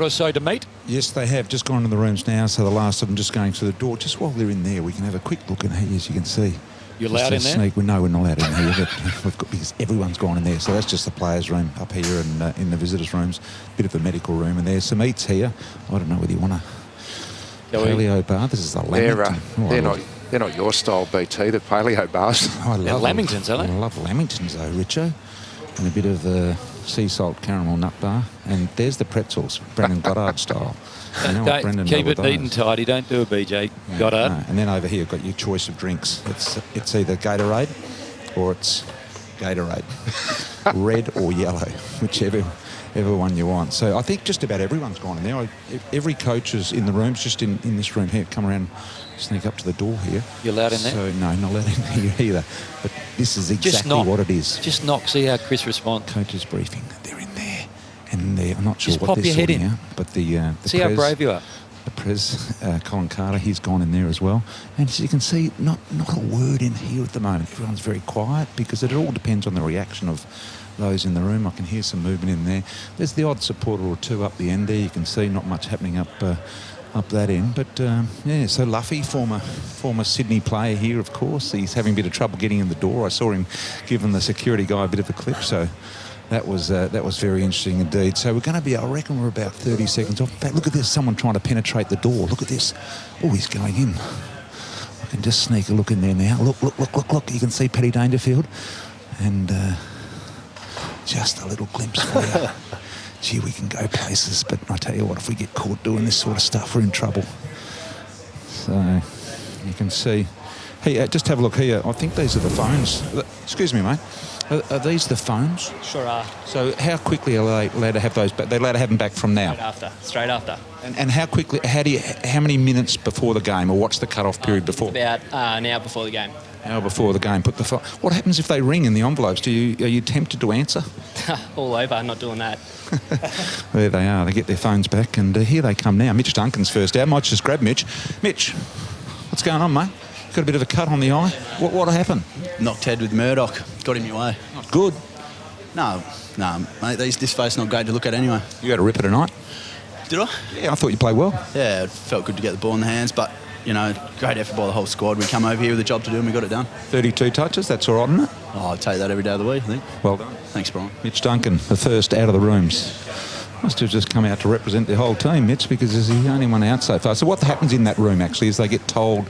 or so to meet? Yes, they have just gone into the rooms now, so the last of them just going through the door. Just while they're in there, we can have a quick look in here, as you can see. You're just allowed in there? Sneak. No, we're not allowed in here, but we've got, because everyone's gone in there. So that's just the players' room up here and in the visitors' rooms. Bit of a medical room, and there's some eats here. I don't know whether you want a paleo bar. This is a Lamington. They're not your style, BT, the paleo bars. I love Lamingtons, are they? I love Lamingtons, though, Richo. And a bit of sea salt caramel nut bar. And there's the pretzels, Brendan Goddard style. You know Don't keep it neat and tidy. Don't do a BJ Goddard. No. And then over here, you've got your choice of drinks. It's either Gatorade or it's Gatorade. Red or yellow, whichever one you want. So I think just about everyone's gone in there. Every coach is in the rooms, just in this room here. Come around, sneak up to the door here. You're allowed in there? So no, not allowed in here either. But this is exactly what it is. Just knock, see how Chris responds. Coach's briefing. They're in there. And I'm not sure just what they're sorting out. But the see how brave you are. The Prez, Colin Carter, he's gone in there as well. And as you can see, not a word in here at the moment. Everyone's very quiet because it all depends on the reaction of those in the room. I can hear some movement in there. There's the odd supporter or two up the end there. You can see not much happening up that end. But, yeah, so Luffy, former Sydney player here, of course. He's having a bit of trouble getting in the door. I saw him giving the security guy a bit of a clip, so that was very interesting indeed. So we're going to be, I reckon we're about 30 seconds off. In fact, look at this, someone trying to penetrate the door. Look at this. Oh, he's going in. I can just sneak a look in there now. Look. You can see Paddy Dangerfield. And just a little glimpse for you. Gee, we can go places, but I tell you what, if we get caught doing this sort of stuff, we're in trouble. So you can see. Hey, just have a look here. I think these are the phones. Excuse me, mate. Are these the phones? Sure are. So how quickly are they allowed to have those back? They're allowed to have them back from now? Straight after. And how quickly, how many minutes before the game, or what's the cut-off period before? About an hour before the game. Hour before the game. What happens if they ring in the envelopes? Are you tempted to answer? All over, not doing that. There they are. They get their phones back, and here they come now. Mitch Duncan's first out. Might just grab Mitch. Mitch, what's going on, mate? Got a bit of a cut on the eye. What happened? Knocked head with Murdoch. Got him your way. Not good. No, mate. This face not great to look at anyway. You had a ripper tonight. Did I? Yeah, I thought you played well. Yeah, it felt good to get the ball in the hands, but, great effort by the whole squad. We come over here with a job to do and we got it done. 32 touches, that's all right, isn't it? Oh, I'd take that every day of the week, I think. Well done. Thanks, Brian. Mitch Duncan, the first out of the rooms. Must have just come out to represent the whole team, Mitch, because he's the only one out so far. So what happens in that room, actually, is they get told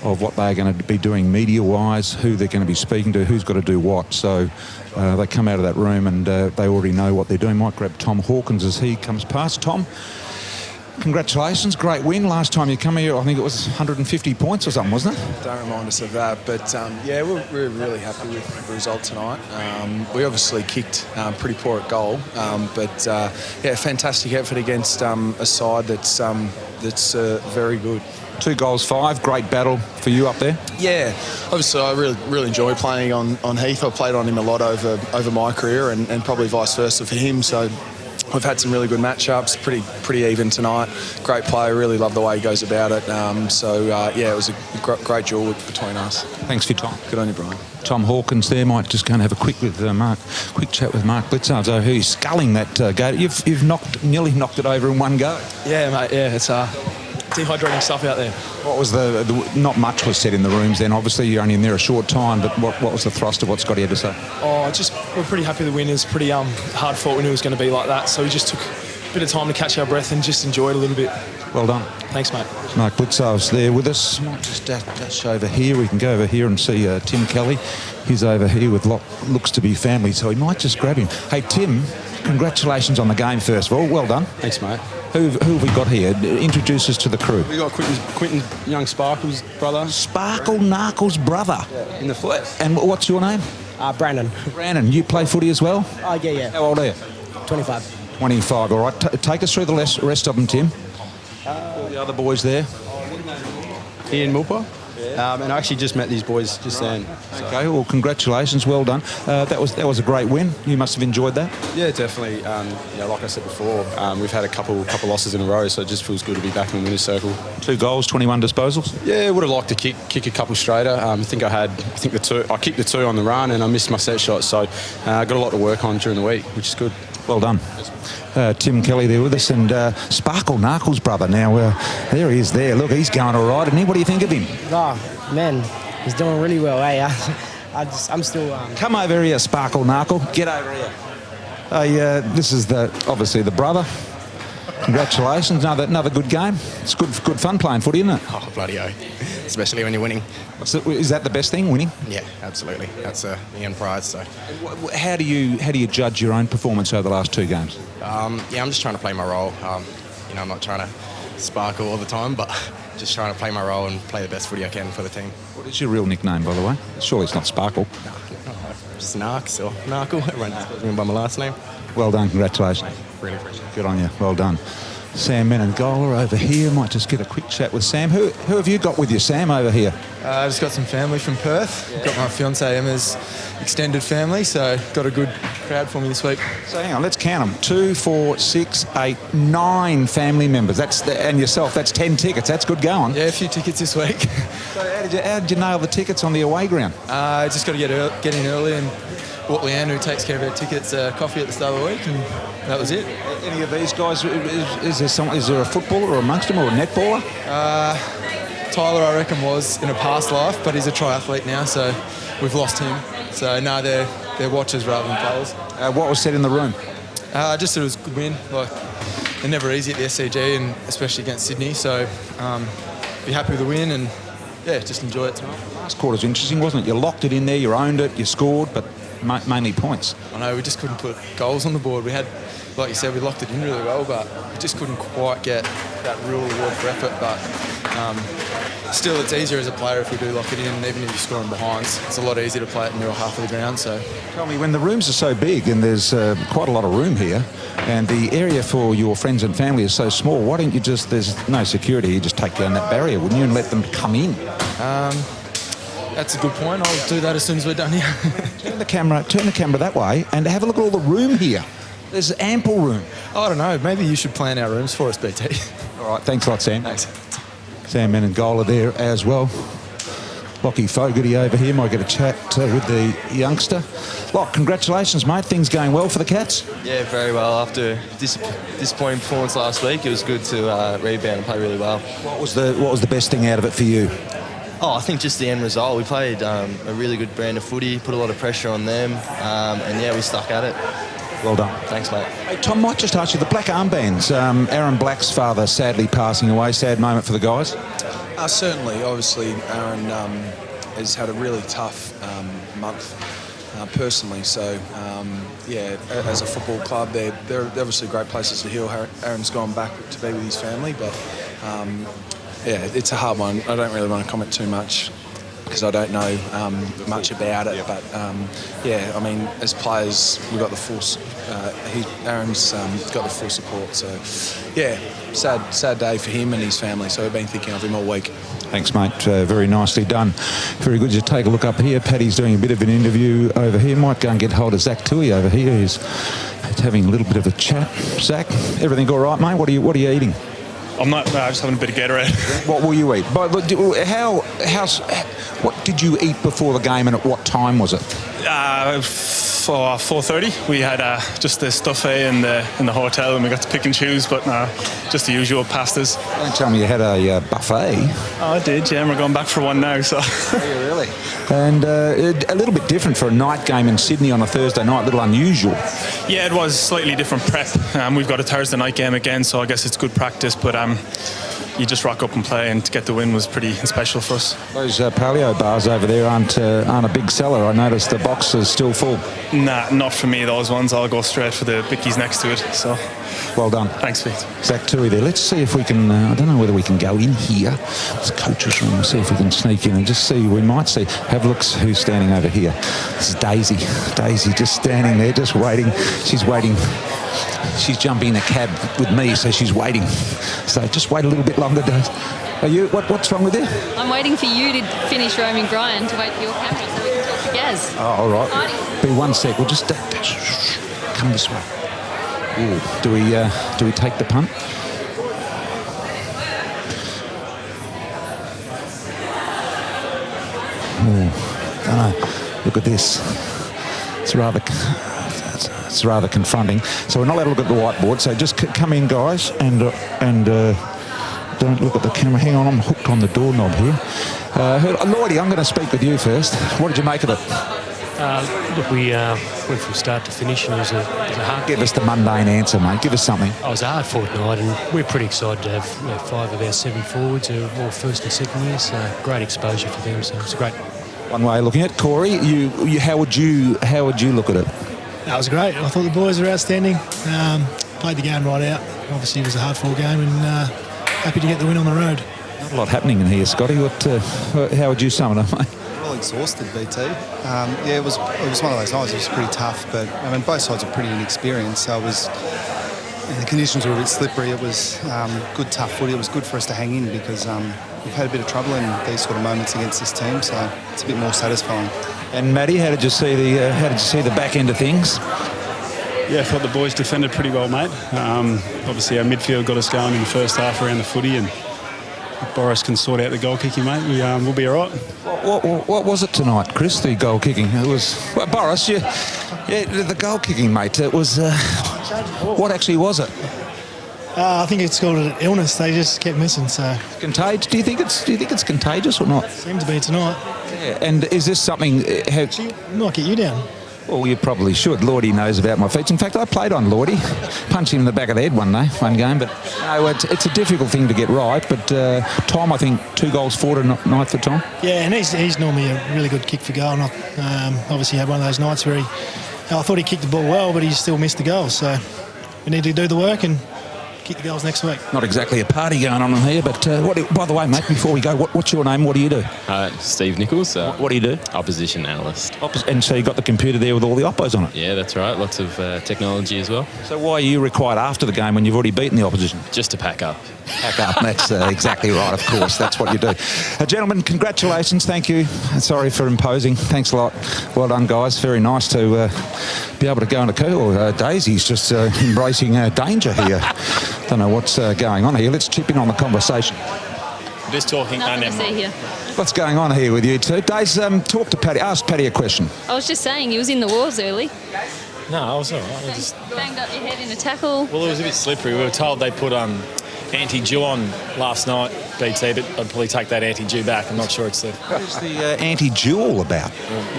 of what they're going to be doing media-wise, who they're going to be speaking to, who's got to do what. So they come out of that room and they already know what they're doing. Might grab Tom Hawkins as he comes past. Tom, congratulations, great win. Last time you come here, I think it was 150 points or something, wasn't it? Don't remind us of that, but we're really happy with the result tonight. We obviously kicked pretty poor at goal, but fantastic effort against a side that's very good. 2 goals, 5. Great battle for you up there. Yeah, obviously I really enjoy playing on Heath. I've played on him a lot over my career, and probably vice versa for him. So we've had some really good matchups, pretty even tonight. Great player, really love the way he goes about it. It was a great duel between us. Thanks for your time. Good on you, Brian. Tom Hawkins there. Might just go and have a quick chat with Mark Blitzard. So who's sculling that gate? You've nearly knocked it over in one go. Yeah, mate. Yeah, it's dehydrating stuff out there. What was not much was said in the rooms then. Obviously you're only in there a short time, but what was the thrust of what Scotty had to say? We're pretty happy the win is pretty hard fought. We knew it was going to be like that, so we just took a bit of time to catch our breath and just enjoy it a little bit. Well done. Thanks, mate. Mark Blitzard's there with us. Might just dash over here. We can go over here and see Tim Kelly. He's over here with looks to be family, so he might just grab him. Hey, Tim, congratulations on the game, first of all. Well done. Thanks, mate. Who have we got here? Introduce us to the crew. We got Quinton Young Sparkle's brother. Sparkle Narkle's brother. Yeah, in the flesh. And what's your name? Brandon. Brandon, you play footy as well? Yeah. How old are you? 25. 25, all right. Take us through the rest of them, Tim. All the other boys there. Ian Mulper. And I actually just met these boys just then. So. Okay, well, congratulations, well done. That was a great win. You must have enjoyed that. Yeah, definitely. Like I said before, we've had a couple losses in a row, so it just feels good to be back in the winner's circle. 2 goals, 21 disposals. Yeah, would have liked to kick a couple straighter. I kicked the 2 on the run, and I missed my set shot, so got a lot to work on during the week, which is good. Well done. Tim Kelly there with us, and Sparkle Narkle's brother. Now, there he is there. Look, he's going all right, isn't he? What do you think of him? Oh, man, he's doing really well, eh? I'm still... Come over here, Sparkle Narkle. Get over here. This is obviously the brother. Congratulations, another good game. It's good fun playing footy, isn't it? Oh, bloody oath. Especially when you're winning. Is that the best thing, winning? Yeah, absolutely. That's the end prize. So, how do you judge your own performance over the last 2 games? I'm just trying to play my role. I'm not trying to sparkle all the time, but just trying to play my role and play the best footy I can for the team. What is your real nickname, by the way? Surely it's not Sparkle. No, just Narks or Narkle. Everyone calls me by my last name. Well done, congratulations. Really appreciate it. Good on you, well done. Sam Menangola over here. Might just get a quick chat with Sam. Who have you got with you, Sam, over here? I just got some family from Perth. Got my fiancée Emma's extended family, so got a good crowd for me this week. So hang on, let's count them. 2, 4, 6, 8, 9 family members. And yourself, that's 10 tickets. That's good going. Yeah, a few tickets this week. So how did you nail the tickets on the away ground? Just got to get in early and bought Leanne, who takes care of our tickets, coffee at the start of the week, and that was it. Any of these guys, is there a footballer amongst them or a netballer? Tyler, I reckon, was in a past life, but he's a triathlete now, so we've lost him. So, no, they're watchers rather than players. What was said in the room? Just that it was a good win. Like, they're never easy at the SCG, and especially against Sydney, so be happy with the win and, yeah, just enjoy it tonight. Last quarter was interesting, wasn't it? You locked it in there, you owned it, you scored, but mainly points. I know, we just couldn't put goals on the board. We had, like you said, we locked it in really well, but we just couldn't quite get that real reward for effort. But still, it's easier as a player if we do lock it in, even if you're scoring behinds. It's a lot easier to play it in the middle half of the ground. So, tell me, when the rooms are so big and there's quite a lot of room here, and the area for your friends and family is so small, why don't you there's no security, you just take down that barrier, wouldn't you, and let them come in? That's a good point. I'll do that as soon as we're done here. Turn the camera that way and have a look at all the room here. There's ample room. I don't know. Maybe you should plan our rooms for us, BT. All right. Thanks a lot, Sam. Thanks. Sam Menangola there as well. Lockie Fogarty over here might get a chat with the youngster. Lock, congratulations, mate. Things going well for the Cats? Yeah, very well. After disappointing performance last week, it was good to rebound and play really well. What was the best thing out of it for you? Oh, I think just the end result. We played a really good brand of footy, put a lot of pressure on them, and yeah, we stuck at it. Well done. Thanks, mate. Hey, Tom, might just ask you, the black armbands, Aaron Black's father sadly passing away, sad moment for the guys? Certainly. Obviously, Aaron has had a really tough month personally, so yeah, as a football club, they're obviously great places to heal. Aaron's gone back to be with his family, but yeah, it's a hard one. I don't really want to comment too much because I don't know much about it. But yeah, I mean, as players, we've got the full. Aaron's got the full support. So yeah, sad day for him and his family. So we've been thinking of him all week. Thanks, mate. Very nicely done. Very good. Just take a look up here. Paddy's doing a bit of an interview over here. Might go and get hold of Zach Tui over here. He's having a little bit of a chat. Zach, everything all right, mate? What are you eating? I'm not. No, I'm just having a bit of Gatorade. What will you eat? What did you eat before the game, and at what time was it? For 4:30, we had just the stuff in the hotel, and we got to pick and choose. But just the usual pastas. Don't tell me you had a buffet. Oh, I did. Yeah, and we're going back for one now. So. Are you really? And a little bit different for a night game in Sydney on a Thursday night. A little unusual. Yeah, it was slightly different prep. We've got a Thursday night game again, so I guess it's good practice. But you just rock up and play, and to get the win was pretty special for us. Those paleo bars over there aren't a big seller. I noticed the box is still full. Nah, not for me, those ones. I'll go straight for the bickies next to it. So, well done. Thanks, Pete. Zach Tui there. Let's see if we can, I don't know whether we can go in here. It's a coach's room. We'll see if we can sneak in and just see, we might see. Have a look who's standing over here. This is Daisy. Daisy just standing there, just waiting. She's waiting. She's jumping in a cab with me, so she's waiting. So just wait a little bit longer, Daisy. Are you? What's wrong with you? I'm waiting for you to finish roaming Brian to wait for your camera so we can talk to Gaz. Oh, all right. Party. Be 1 sec. We'll just come this way. Ooh, do we take the punt? Ooh, don't know. Look at this. It's rather. It's rather confronting. So we're not allowed to look at the whiteboard. So just come in, guys, and don't look at the camera. Hang on, I'm hooked on the doorknob here. Lloydie, I'm going to speak with you first. What did you make of it? Look, we went from start to finish, and it was a hard... Give us the mundane answer, mate. Give us something. It was a hard fortnight, and we're pretty excited to have 5 of our 7 forwards who are all first and second year, so great exposure for them, so it's great. One way of looking at it. Corey, how would you look at it? That was great. I thought the boys were outstanding. Played the game right out. Obviously, it was a hard-fought game, and happy to get the win on the road. Not a lot happening in here, Scotty. How would you sum it up, mate? Well exhausted, BT. Yeah, it was one of those nights. It was pretty tough, but I mean, both sides are pretty inexperienced, so it was. The conditions were a bit slippery. It was good, tough footy. It was good for us to hang in because we've had a bit of trouble in these sort of moments against this team, so it's a bit more satisfying. And Matty, how did you see the back end of things? Yeah, I thought the boys defended pretty well, mate. Obviously, our midfield got us going in the first half around the footy, and if Boris can sort out the goal kicking, mate, we'll be all right. What was it tonight, Chris, the goal kicking? It was... Well, Boris, yeah, the goal kicking, mate, it was... what actually was it? I think it's called an illness. They just kept missing, so... Contagious? Do you think it's contagious or not? Seemed to be tonight. Yeah, and is this something... Might get you down. Well, you probably should. Lloydie knows about my feats. In fact, I played on Lloydie. Punched him in the back of the head one game. But no, it's a difficult thing to get right. But Tom, I think 2 goals for tonight for Tom. Yeah, and he's normally a really good kick for goal. And obviously had one of those nights where I thought he kicked the ball well, but he still missed the goal. So we need to do the work and kick the goals next week. Not exactly a party going on here, but by the way, mate, before we go, what's your name? What do you do? Steve Nichols. What do you do? Opposition analyst. And so you got the computer there with all the oppos on it? Yeah, that's right. Lots of technology as well. So why are you required after the game when you've already beaten the opposition? Just to pack up. Pack up, that's exactly right, of course. That's what you do. Gentlemen, congratulations. Thank you. Sorry for imposing. Thanks a lot. Well done, guys. Very nice to be able to go into Cool. Daisy's just embracing danger here. Don't know what's going on here. Let's chip in on the conversation. Just talking. Nothing to see here. What's going on here with you two? Daisy, talk to Paddy. Ask Paddy a question. I was just saying, he was in the wars early. No, I was all right. Banged up your head in a tackle. Well, it was a bit slippery. We were told they put anti-dew on last night, BT, but I'd probably take that anti-dew back. I'm not sure it's the... What is the anti-dew all about?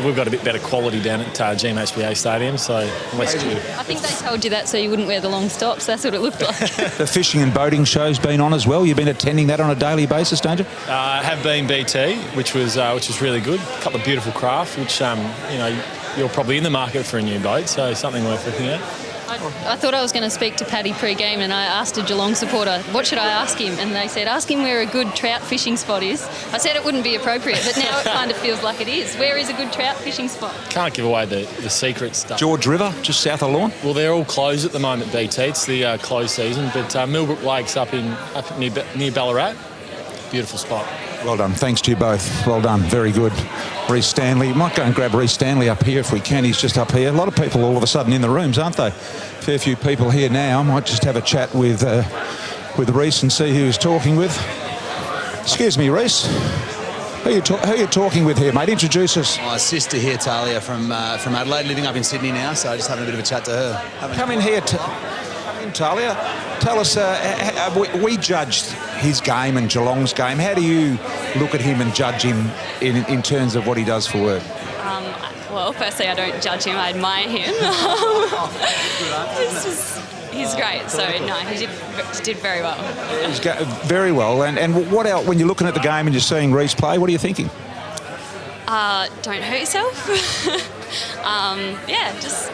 We've got a bit better quality down at GMHBA Stadium, so less dew. I think they told you that so you wouldn't wear the long stops. That's what it looked like. The fishing and boating show's been on as well. You've been attending that on a daily basis, don't you? I have been, BT, which was really good. A couple of beautiful craft, which, you're probably in the market for a new boat, so something worth looking at. I thought I was going to speak to Paddy pre-game, and I asked a Geelong supporter, what should I ask him? And they said, ask him where a good trout fishing spot is. I said it wouldn't be appropriate, but now it kind of feels like it is. Where is a good trout fishing spot? Can't give away the secret stuff. George River, just south of Lawn? Well, they're all closed at the moment, BT. It's the closed season, but Millbrook Lake's up near Ballarat. Beautiful spot. Well done. Thanks to you both. Well done. Very good. Reece Stanley. Might go and grab Reece Stanley up here if we can. He's just up here. A lot of people all of a sudden in the rooms, aren't they? Fair few people here now. I might just have a chat with Reece and see who he's talking with. Excuse me, Reece. Who are you talking with here, mate? Introduce us. My sister here, Talia, from Adelaide, living up in Sydney now, so just having a bit of a chat to her. Come in here, Talia. Tell us, we judged his game and Geelong's game. How do you look at him and judge him in terms of what he does for work? Well, firstly, I don't judge him. I admire him. He's great. So, no, he did very well. He's very well. And what else, when you're looking at the game and you're seeing Reece play, what are you thinking? Don't hurt yourself. Just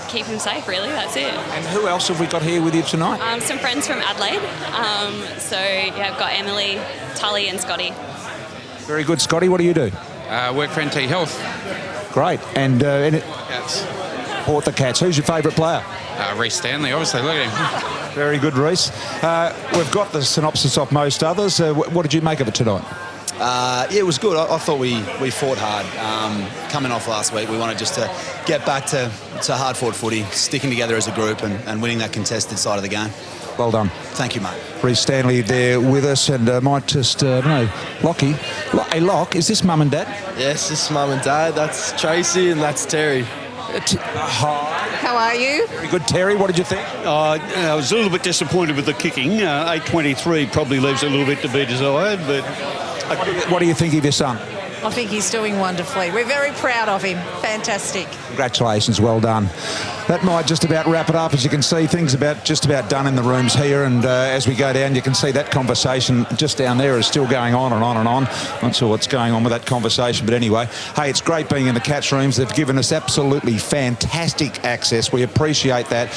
keep him safe, really. That's it. And who else have we got here with you tonight? Some friends from Adelaide. I've got Emily, Tully and Scotty. Very good. Scotty, what do you do? Work for NT Health. Great. And Cats. Support the Cats. Who's your favourite player? Reece Stanley, obviously. Look at him. Very good, Reece. We've got the synopsis of most others. What did you make of it tonight? It was good. I thought we fought hard. Coming off last week, we wanted just to get back to hard-fought footy, sticking together as a group and winning that contested side of the game. Well done. Thank you, mate. Reece Stanley there with us, and might just, Lockie. Hey, Lock, is this Mum and Dad? Yes, this is Mum and Dad. That's Tracy and that's Terry. Hi. How are you? Very good, Terry. What did you think? I was a little bit disappointed with the kicking. 8.23 probably leaves a little bit to be desired, but... What do you think of your son? I think he's doing wonderfully. We're very proud of him. Fantastic. Congratulations, well done. That might just about wrap it up. As you can see, things just about done in the rooms here, and as we go down, you can see that conversation just down there is still going on and on and on. Not sure what's going on with that conversation, but anyway, hey, it's great being in the Cats rooms. They've given us absolutely fantastic access. We appreciate that.